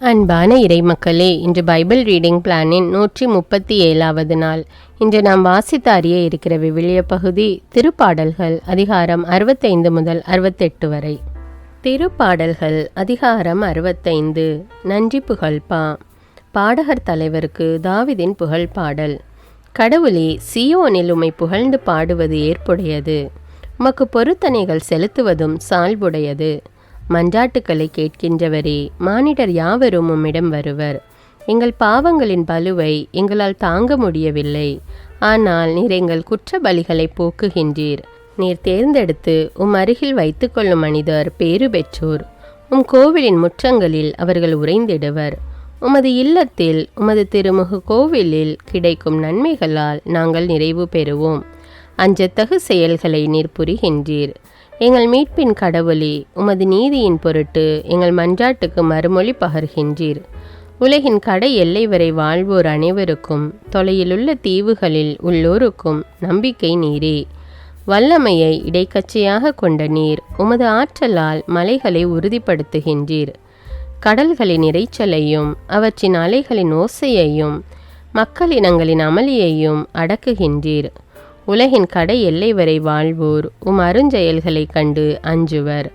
அன்பான இறைமக்களே, இன்று Bible reading பிளானின் 137வது நாள். இன்று நாம் வாசித்து அறிய இருக்கிற விவிலிய பகுதி திருப்பாடல்கள் அதிகாரம் 65 முதல் 68 வரை. திருப்பாடல்கள் அதிகாரம் 65. நன்றி புகழ்பா. பாடகர் தலைவருக்கு தாவீதின் புகழ் பாடல். கடவுளே, சியோனில் உம்மை புகழ்ந்து பாடுவது ஏற்புடையது, உமக்கு பொருத்தனைகள் செலுத்துவதும் சால்புடையது. மன்றாட்டுக்களை கேட்கின்றவரே, மானிடர் யாவரும் உம்மிடம் வருவர். எங்கள் பாவங்களின் பலுவை எங்களால் தாங்க முடியவில்லை, ஆனால் நீர் எங்கள் குற்ற பலிகளை போக்குகின்றீர். நீர் தேர்ந்தெடுத்து உம் அருகில் வைத்து கொள்ளும் மனிதர் பேறு பெற்றோர். உம் கோவிலின் முற்றங்களில் அவர்கள் உறைந்திடுவர். உமது இல்லத்தில் உமது திருமுக கோவிலில் கிடைக்கும் நன்மைகளால் நாங்கள் நிறைவு பெறுவோம். அஞ்சத்தகு செயல்களை நீர் புரிகின்றீர். எங்கள் மீட்பின் கடவுளே, உமது நீதியின் பொருட்டு எங்கள் மன்றாட்டுக்கு மறுமொழி பகர்கின்றீர். உலகின் கடை எல்லை வரை வாழ்வோர் அனைவருக்கும், தொலையிலுள்ள தீவுகளில் உள்ளோருக்கும் நம்பிக்கை நீரே. வல்லமையை இடைக்கச்சையாக கொண்ட நீர் உமது ஆற்றலால் மலைகளை உறுதிப்படுத்துகின்றீர். கடல்களின் இரைச்சலையும் அவற்றின் அலைகளின் ஓசையையும் மக்களினங்களின் அமளியையும் அடக்குகின்றீர். உலகின் கடை எல்லை வரை வாழ்வோர் உம் அருஞ்செயல்களை கண்டு அஞ்சுவர்.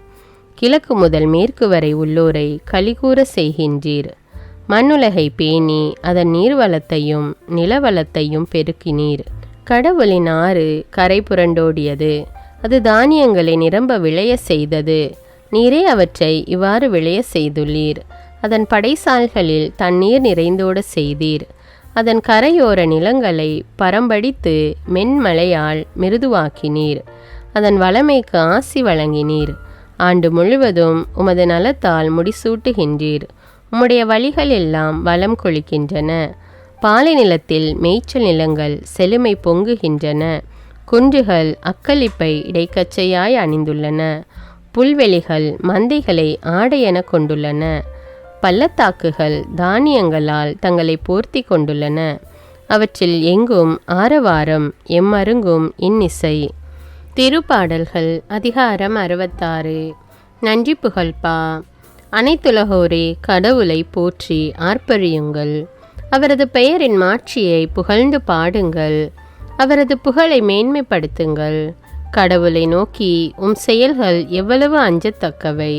கிழக்கு முதல் மேற்கு வரை உள்ளோரை கலிகூற செய்கின்றீர். மண்ணுலகை பேணி அதன் நீர்வளத்தையும் நிலவளத்தையும் பெருக்கினீர். கடவுளின் ஆறு கரை புரண்டோடியது, அது தானியங்களை நிரம்ப விளைய செய்தது. நீரே அவற்றை இவ்வாறு விளைய செய்துள்ளீர். அதன் படைசால்களில் தண்ணீர் நிறைந்தோட செய்தீர். அதன் கரையோர நிலங்களை பரம்படித்து மென்மலையால் மிருதுவாக்கினீர். அதன் வளமைக்கு ஆசி வழங்கினீர். ஆண்டு முழுவதும் உமது நலத்தால் முடிசூட்டுகின்றீர். உம்முடைய வழிகள் எல்லாம் வளம் கொளிக்கின்றன. பாலை நிலத்தில் மேய்ச்சல் நிலங்கள் செழுமை பொங்குகின்றன. குன்றுகள் அக்களிப்பை இடைக்கச்சையாய் அணிந்துள்ளன. புல்வெளிகள் மந்தைகளை ஆடையென கொண்டுள்ளன. பள்ளத்தாக்குகள் தானியங்களால் தங்களை போர்த்தி கொண்டுள்ளன. அவற்றில் எங்கும் ஆரவாரம், எம்மருங்கும் இன்னிசை. திருப்பாடல்கள் அதிகாரம் 66. நன்றி புகழ்பா. அனைத்துலகோரே, கடவுளை போற்றி ஆர்ப்பரியுங்கள். அவரது பெயரின் மாட்சியை புகழ்ந்து பாடுங்கள். அவரது புகழை மேன்மைப்படுத்துங்கள். கடவுளை நோக்கி உம் செயல்கள் எவ்வளவு அஞ்சத்தக்கவை.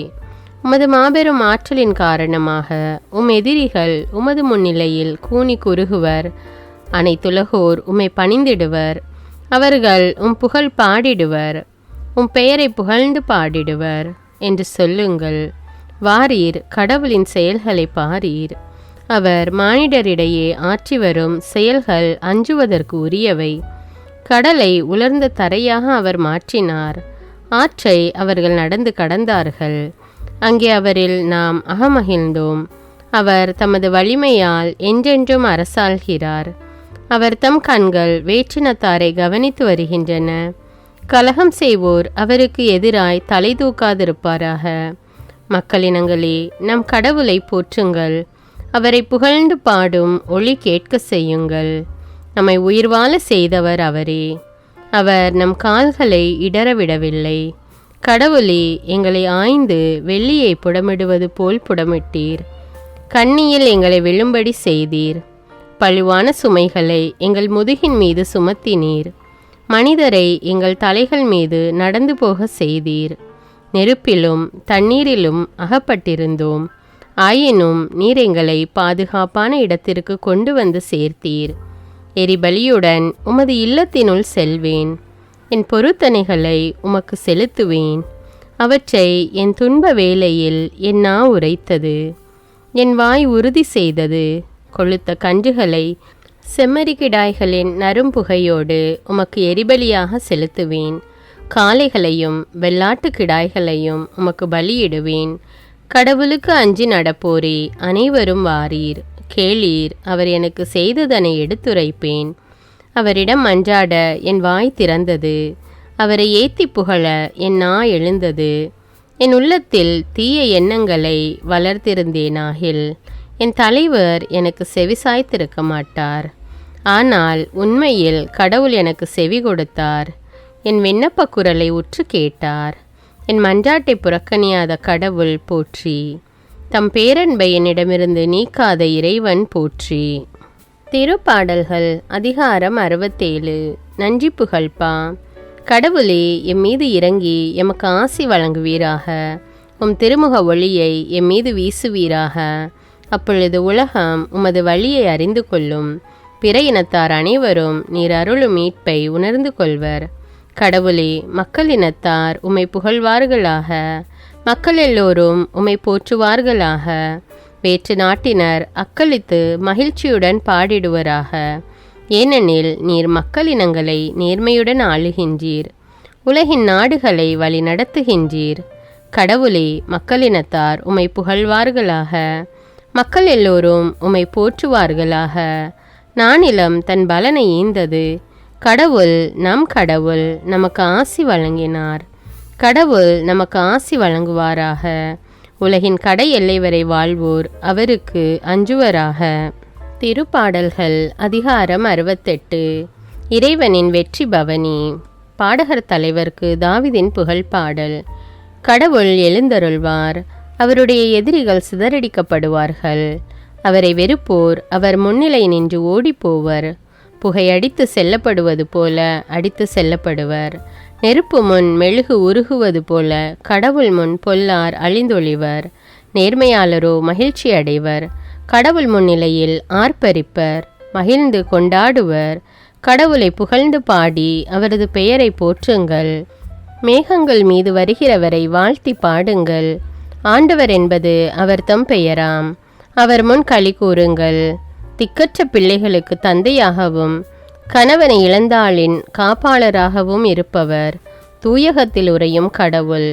உமது மாபெரும் ஆற்றலின் காரணமாக உம் எதிரிகள் உமது முன்னிலையில் கூனி குறுகுவர். அனைத்துலகோர் உம்மை பணிந்திடுவர். அவர்கள் உம் புகழ் பாடிடுவர். உம் பெயரை புகழ்ந்து பாடிடுவர் என்று சொல்லுங்கள். வாரீர், கடவுளின் செயல்களை பாரீர். அவர் மானிடரிடையே ஆற்றி வரும் செயல்கள் அஞ்சுவதற்கு உரியவை. கடலை உலர்ந்த தரையாக அவர் மாற்றினார். ஆற்றை அவர்கள் நடந்து கடந்தார்கள். அங்கே அவரில் நாம் அகமகிழ்ந்தோம். அவர் தமது வலிமையால் என்றென்றும் அரசாள்கிறார். அவர் தம் கண்கள் வேற்றினத்தாரை கவனித்து வருகின்றன. கலகம் செய்வோர் அவருக்கு எதிராய் தலை தூக்காதிருப்பாராக. மக்களினங்களே, நம் கடவுளை போற்றுங்கள். அவரை புகழ்ந்து பாடும் ஒளி கேட்க செய்யுங்கள். நம்மை உயிர் வாழ செய்தவர் அவரே. அவர் நம் கால்களை இடரவிடவில்லை. கடவுளே, எங்களை ஆய்ந்து வெள்ளியை புடமிடுவது போல் புடமிட்டீர். கண்ணியில் எங்களை விழும்படி செய்தீர். பழுவான சுமைகளை எங்கள் முதுகின் மீது சுமத்தினீர். மனிதரை எங்கள் தலைகள் மீது நடந்து போக செய்தீர். நெருப்பிலும் தண்ணீரிலும் அகப்பட்டிருந்தோம். ஆயினும் நீர் எங்களை பாதுகாப்பான இடத்திற்கு கொண்டு வந்து சேர்த்தீர். எரிபலியுடன் உமது இல்லத்தினுள் செல்வேன். என் பொருத்தனைகளை உமக்கு செலுத்துவேன். அவற்றை என் துன்ப வேளையில் என் நா உரைத்தது. என் வாய் உறுதி செய்தது. கொழுத்த கன்றுகளை செம்மறிக்கிடாய்களின் நறும்புகையோடு உமக்கு எரிபலியாக செலுத்துவேன். காளைகளையும் வெள்ளாட்டு கிடாய்களையும் உமக்கு பலியிடுவேன். கடவுளுக்கு அஞ்சி நடப்போரே, அனைவரும் வாரீர், கேளீர். அவர் எனக்கு செய்ததனை எடுத்துரைப்பேன். அவரிடம் மன்றாட என் வாய் திறந்தது. அவரை ஏத்தி புகழ என் நா எழுந்தது. என் உள்ளத்தில் தீய எண்ணங்களை வளர்த்திருந்தேனாகில் என் தலைவர் எனக்கு செவிசாய்த்திருக்க மாட்டார். ஆனால் உண்மையில் கடவுள் எனக்கு செவி கொடுத்தார். என் விண்ணப்ப குரலை உற்று கேட்டார். என் மன்றாட்டை புறக்கணியாத கடவுள் போற்றி. தம் பேரன்பை என்னிடமிருந்து நீக்காத இறைவன் போற்றி. திருப்பாடல்கள் அதிகாரம் 67. நன்றி புகழ்பா. கடவுளே, எம் மீது இறங்கி எமக்கு ஆசி வழங்குவீராக. உம் திருமுக ஒளியை எம் மீது வீசுவீராக. அப்பொழுது உலகம் உமது வழியை அறிந்து கொள்ளும். பிற இனத்தார் அனைவரும் நீர் அருளும் மீட்பை உணர்ந்து கொள்வர். கடவுளே, மக்களினத்தார் உம்மை புகழ்வார்களாக. மக்கள் எல்லோரும் உம்மை போற்றுவார்களாக. வேற்று நாட்டினர் அக்களித்து மகிழ்ச்சியுடன் பாடிடுவராக. ஏனெனில் நீர் மக்களினங்களை நேர்மையுடன் ஆளுகின்றீர். உலகின் நாடுகளை வழி நடத்துகின்றீர். கடவுளே, மக்களினத்தார் உம்மை புகழ்வார்களாக. மக்கள் எல்லோரும் உம்மை போற்றுவார்களாக. நானிலம் தன் பலனை ஈந்தது. கடவுள், நம் கடவுள் நமக்கு ஆசி வழங்கினார். கடவுள் நமக்கு ஆசி வழங்குவாராக. உலகின் கடை எல்லை வரை வாழ்வோர் அவருக்கு அஞ்சுவராக. திருப்பாடல்கள் அதிகாரம் 68. இறைவனின் வெற்றி பவனி. பாடகர் தலைவர்க்கு தாவீதின் புகழ்பாடல். கடவுள் எழுந்தருள்வார். அவருடைய எதிரிகள் சிதறடிக்கப்படுவார்கள். அவரை வெறுப்போர் அவர் முன்னிலை நின்று ஓடிப்போவர். புகையடித்து செல்லப்படுவது போல அடித்து செல்லப்படுவர். நெருப்பு முன் மெழுகு உருகுவது போல கடவுள் முன் பொல்லார் அழிந்தொழிவர். நேர்மையாளரோ மகிழ்ச்சி அடைவர். கடவுள் முன்னிலையில் ஆர்ப்பரிப்பர், மகிழ்ந்து கொண்டாடுவர். கடவுளை புகழ்ந்து பாடி அவரது பெயரை போற்றுங்கள். மேகங்கள் மீது வருகிறவரை வாழ்த்தி பாடுங்கள். ஆண்டவர் என்பது அவர் தம் பெயராம். அவர் முன் களி கூறுங்கள். திக்கற்ற பிள்ளைகளுக்கு தந்தையாகவும் கணவனை இழந்தாளின் காப்பாளராகவும் இருப்பவர் தூயகத்தில் உறையும் கடவுள்.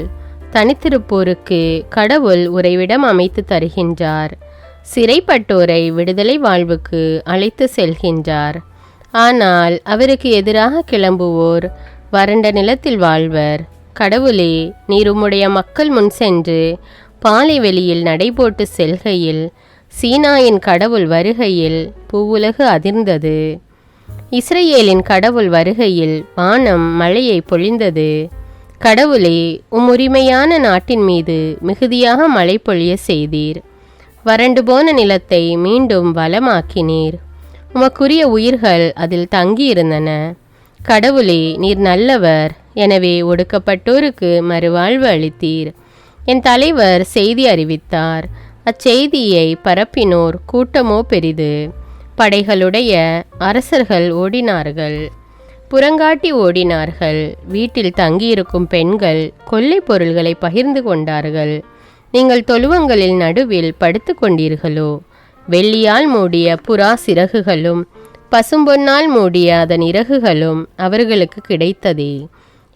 தனித்திருப்போருக்கு கடவுள் உறைவிடம் அமைத்து தருகின்றார். சிறைப்பட்டோரை விடுதலை வாழ்வுக்கு அழைத்து செல்கின்றார். ஆனால் அவருக்கு எதிராக கிளம்புவோர் வறண்ட நிலத்தில் வாழ்வர். கடவுளே, நீர் உம்முடைய மக்கள் முன் சென்று பாலை வெளியில் நடைபோட்டு செல்கையில் சீனாயின் கடவுள் வருகையில் பூவுலகு அதிர்ந்தது. இஸ்ரேலின் கடவுள் வருகையில் வானம் மழையை பொழிந்தது. கடவுளே, உம் உரிமையான நாட்டின் மீது மிகுதியாக மழை பொழிய செய்தீர். வறண்டு போன நிலத்தை மீண்டும் வளமாக்கினீர். உமக்குரிய உயிர்கள் அதில் தங்கியிருந்தன. கடவுளே, நீர் நல்லவர். எனவே ஒடுக்கப்பட்டோருக்கு மறுவாழ்வு அளித்தீர். என் தலைவர் செய்தி அறிவித்தார். அச்செய்தியை பரப்பினோர் கூட்டமோ பெரிது. படைகளுடைய அரசர்கள் ஓடினார்கள், புறங்காட்டி ஓடினார்கள். வீட்டில் தங்கியிருக்கும் பெண்கள் கொள்ளை பொருள்களை பகிர்ந்து கொண்டார்கள். நீங்கள் தொழுவங்களில் நடுவில் படுத்து கொண்டீர்களோ? வெள்ளியால் மூடிய புறா சிறகுகளும் பசும்பொன்னால் மூடிய அதன் இறகுகளும் அவர்களுக்கு கிடைத்ததே.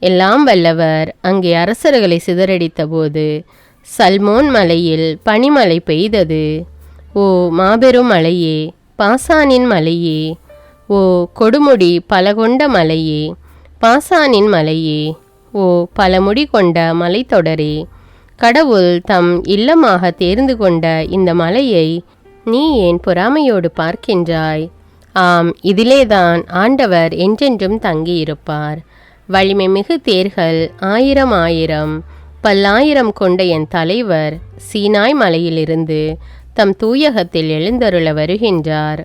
எல்லாம் வல்லவர் அங்கே அரசர்களை சிதறடித்த போது சல்மோன் மலையில் பனிமழை பெய்தது. ஓ மாபெரும் மலையே, பாசானின் மலையே! ஓ கொடுமுடி பல கொண்ட மலையே, பாசானின் மலையே! ஓ பலமுடி கொண்ட மலைத்தொடரே! கடவுள் தம் இல்லமாக தேர்ந்து கொண்ட இந்த மலையை நீ ஏன் பொறாமையோடு பார்க்கின்றாய்? ஆம், இதிலேதான் ஆண்டவர் என்றென்றும் தங்கியிருப்பார். வலிமை மிகு தேர்கள் 1000 பல்லாயிரம் கொண்ட என் தலைவர் சீனாய் மலையிலிருந்து தம் தூயகத்தில் எழுந்தருள வருகின்றார்.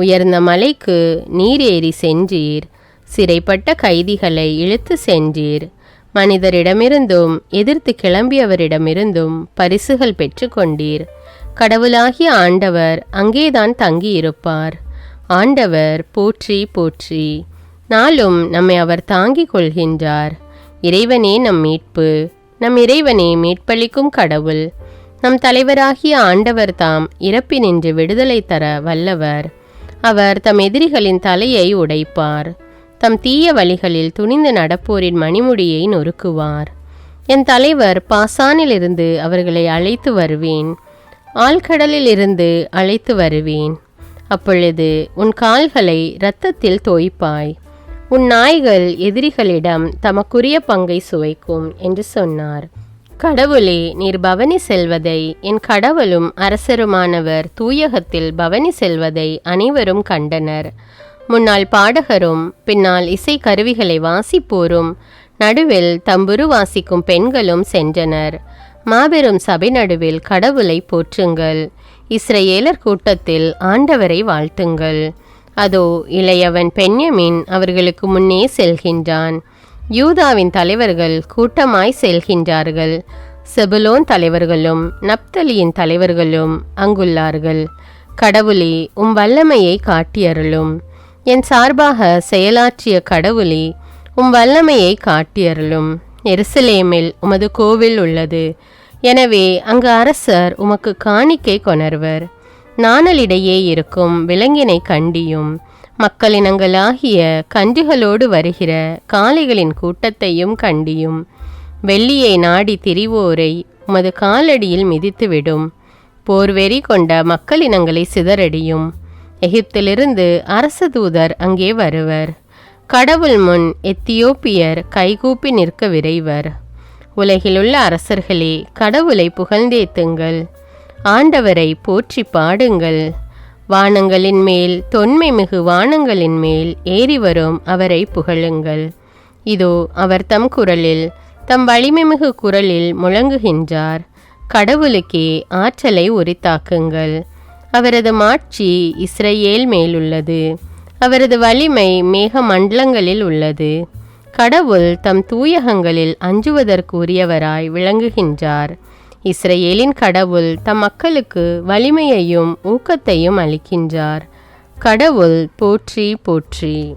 உயர்ந்த மலைக்கு நீர் ஏறி சென்றீர். சிறைப்பட்ட கைதிகளை இழுத்து சென்றீர். மனிதரிடமிருந்தும் எதிர்த்து கிளம்பியவரிடமிருந்தும் பரிசுகள் பெற்று கொண்டீர். கடவுளாகிய ஆண்டவர் அங்கேதான் தங்கியிருப்பார். ஆண்டவர் போற்றி போற்றி. நாளும் நம்மை அவர் தாங்கிக் கொள்கின்றார். இறைவனே நம் மீட்பு. நம் இறைவனே மீட்பளிக்கும் கடவுள். நம் தலைவராகிய ஆண்டவர் தாம் இறப்பினின்று விடுதலை தர வல்லவர். அவர் தம் எதிரிகளின் தலையை உடைப்பார். தம் தீய வழிகளில் துணிந்து நடப்போரின் மணிமுடியை நொறுக்குவார். என் தலைவர் பாசானிலிருந்து அவர்களை அழைத்து வருவேன். ஆழ்கடலில் இருந்து அழைத்து வருவேன். அப்பொழுது உன் கால்களை இரத்தத்தில் தோய்ப்பாய். உன் நாய்கள் எதிரிகளிடம் தமக்குரிய பங்கை சுவைக்கும் என்று சொன்னார். கடவுளே, நீர் பவனி செல்வதை, என் கடவுளும் அரசருமானவர் தூயகத்தில் பவனி செல்வதை அனைவரும் கண்டனர். முன்னால் பாடகரும் பின்னால் இசை கருவிகளை வாசிப்போரும் நடுவில் தம்புரு வாசிக்கும் பெண்களும் சென்றனர். மாபெரும் சபை நடுவில் கடவுளை போற்றுங்கள். இஸ்ரவேலர் கூட்டத்தில் ஆண்டவரை வாழ்த்துங்கள். அதோ இளையவன் பென்யமீன் அவர்களுக்கு முன்னே செல்கின்றான். யூதாவின் தலைவர்கள் கூட்டமாய் செல்கின்றார்கள். செபுலோன் தலைவர்களும் நப்தலியின் தலைவர்களும் அங்குள்ளார்கள். கடவுளே, உம் வல்லமையை காட்டியருளும். என் சார்பாக செயலாற்றிய கடவுளே, உம் வல்லமையை காட்டியருளும். எருசலேமில் உமது கோவில் உள்ளது. எனவே அங்கு அரசர் உமக்கு காணிக்கை கொணர்வர். நாணலிடையே இருக்கும் விலங்கினை கண்டியும் மக்களினங்களாகிய கன்றுகளோடு வருகிற காளைகளின் கூட்டத்தையும் கண்டியும். வெள்ளியை நாடி திரிவோரை உமது காலடியில் மிதித்துவிடும். போர்வெறி கொண்ட மக்களினங்களை சிதறடியும். எகிப்திலிருந்து அரச தூதர் அங்கே வருவர். கடவுள் முன் எத்தியோப்பியர் கைகூப்பி நிற்க விரைவர். உலகிலுள்ள அரசர்களே, கடவுளை புகழ்ந்தேத்துங்கள். ஆண்டவரை போற்றி பாடுங்கள். வானங்களின் மேல், தொன்மை மிகு வானங்களின் மேல் ஏறி வரும் அவரை புகழுங்கள். இதோ அவர் தம் குரலில், தம் வலிமைமிகு குரலில் முழங்குகின்றார். கடவுளுக்கே ஆற்றலை உரித்தாக்குங்கள். அவரது மாட்சி இஸ்ரவேல் மேலுள்ளது. அவரது வலிமை மேக மண்டலங்களில் உள்ளது. கடவுள் தம் தூயகங்களில் அஞ்சுவதற்குரியவராய் விளங்குகின்றார். இஸ்ரவேலின் கடவுள் தம் மக்களுக்கு வலிமையையும் ஊக்கத்தையும் அளிக்கின்றார். கடவுள் போற்றி போற்றி.